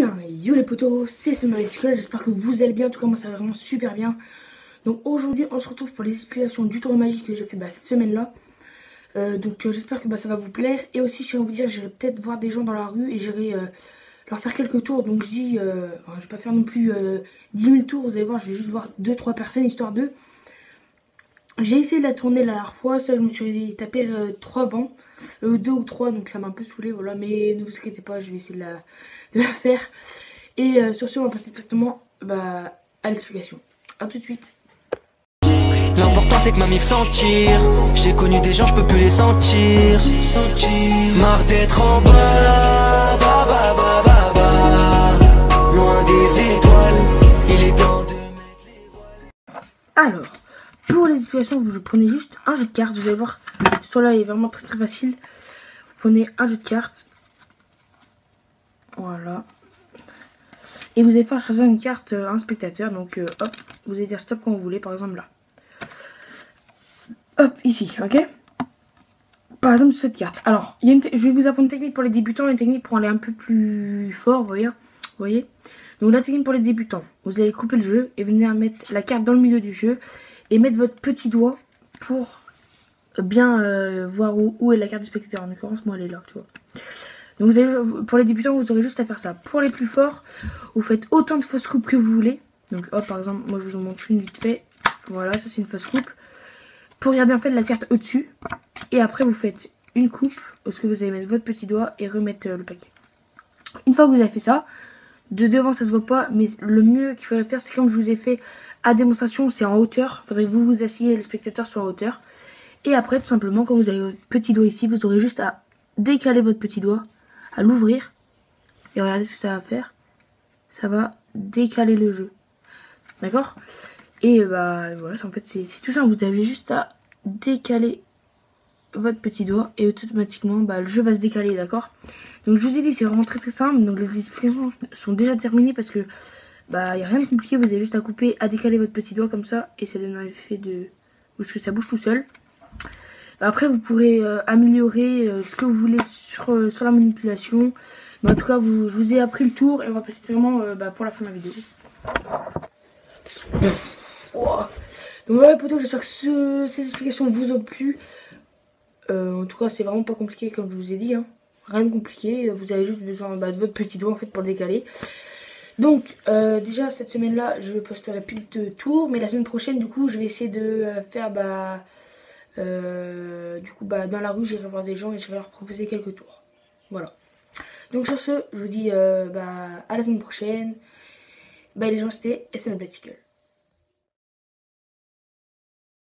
bien, yo les potos, c'est Summeryskull, j'espère que vous allez bien, en tout cas moi ça va vraiment super bien. Donc aujourd'hui on se retrouve pour les explications du tour magique que j'ai fait cette semaine-là. J'espère que ça va vous plaire. Et aussi je tiens à vous dire, j'irai peut-être voir des gens dans la rue et j'irai leur faire quelques tours. Donc je dis, je vais pas faire non plus 10 000 tours, vous allez voir, je vais juste voir 2-3 personnes histoire d'eux. J'ai essayé de la tourner la dernière fois, ça je me suis tapé 3 vents, 2 ou 3, donc ça m'a un peu saoulé, voilà, mais ne vous inquiétez pas, je vais essayer de la faire. Et sur ce, on va passer directement à l'explication. A tout de suite. L'important c'est que ma mif sentir. J'ai connu des gens, je peux plus les sentir. Marre d'être en bas, loin des étoiles. Il est temps de mettre les voiles. Alors, pour les explications, je prenais juste un jeu de cartes. Vous allez voir, ce tour-là est vraiment très très facile. Vous prenez un jeu de cartes. Voilà. Et vous allez faire choisir une carte à un spectateur. Donc, hop, vous allez dire stop quand vous voulez, par exemple là. Hop, ici, ok. Par exemple, sur cette carte. Alors, je vais vous apprendre une technique pour les débutants et une technique pour aller un peu plus fort, vous voyez. Donc, la technique pour les débutants, vous allez couper le jeu et venir mettre la carte dans le milieu du jeu et mettre votre petit doigt pour bien voir où est la carte du spectateur. En l'occurrence, moi, elle est là, tu vois. Donc, vous avez, pour les débutants, vous aurez juste à faire ça. Pour les plus forts, vous faites autant de fausses coupes que vous voulez. Donc, hop, par exemple, moi, je vous en montre une vite fait. Voilà, ça, c'est une fausse coupe. Pour regarder en fait la carte au-dessus. Et après vous faites une coupe où ce que vous allez mettre votre petit doigt et remettre le paquet. Une fois que vous avez fait ça, de devant ça se voit pas, mais le mieux qu'il faudrait faire c'est comme je vous ai fait à démonstration, c'est en hauteur. Il faudrait que vous vous assiez, le spectateur soit en hauteur. Et après tout simplement quand vous avez votre petit doigt ici, vous aurez juste à décaler votre petit doigt, à l'ouvrir. Et regardez ce que ça va faire. Ça va décaler le jeu. D'accord ? Et voilà, en fait c'est tout ça, vous avez juste à décaler votre petit doigt et automatiquement le jeu va se décaler, d'accord. Donc je vous ai dit, c'est vraiment très très simple, donc les explications sont déjà terminées parce que il n'y a rien de compliqué, vous avez juste à couper, à décaler votre petit doigt comme ça et ça donne un effet de... parce que ça bouge tout seul. Après vous pourrez améliorer ce que vous voulez sur la manipulation, mais en tout cas je vous ai appris le tour et on va passer vraiment pour la fin de la vidéo. Donc voilà potos, j'espère que ces explications vous ont plu. En tout cas c'est vraiment pas compliqué comme je vous ai dit, hein. Rien de compliqué, vous avez juste besoin de votre petit doigt en fait pour le décaler. Donc déjà cette semaine là je posterai plus de tours, mais la semaine prochaine du coup je vais essayer de faire dans la rue, j'irai voir des gens et je vais leur proposer quelques tours. Voilà. Donc sur ce je vous dis à la semaine prochaine. Les gens, c'était Summeryskull.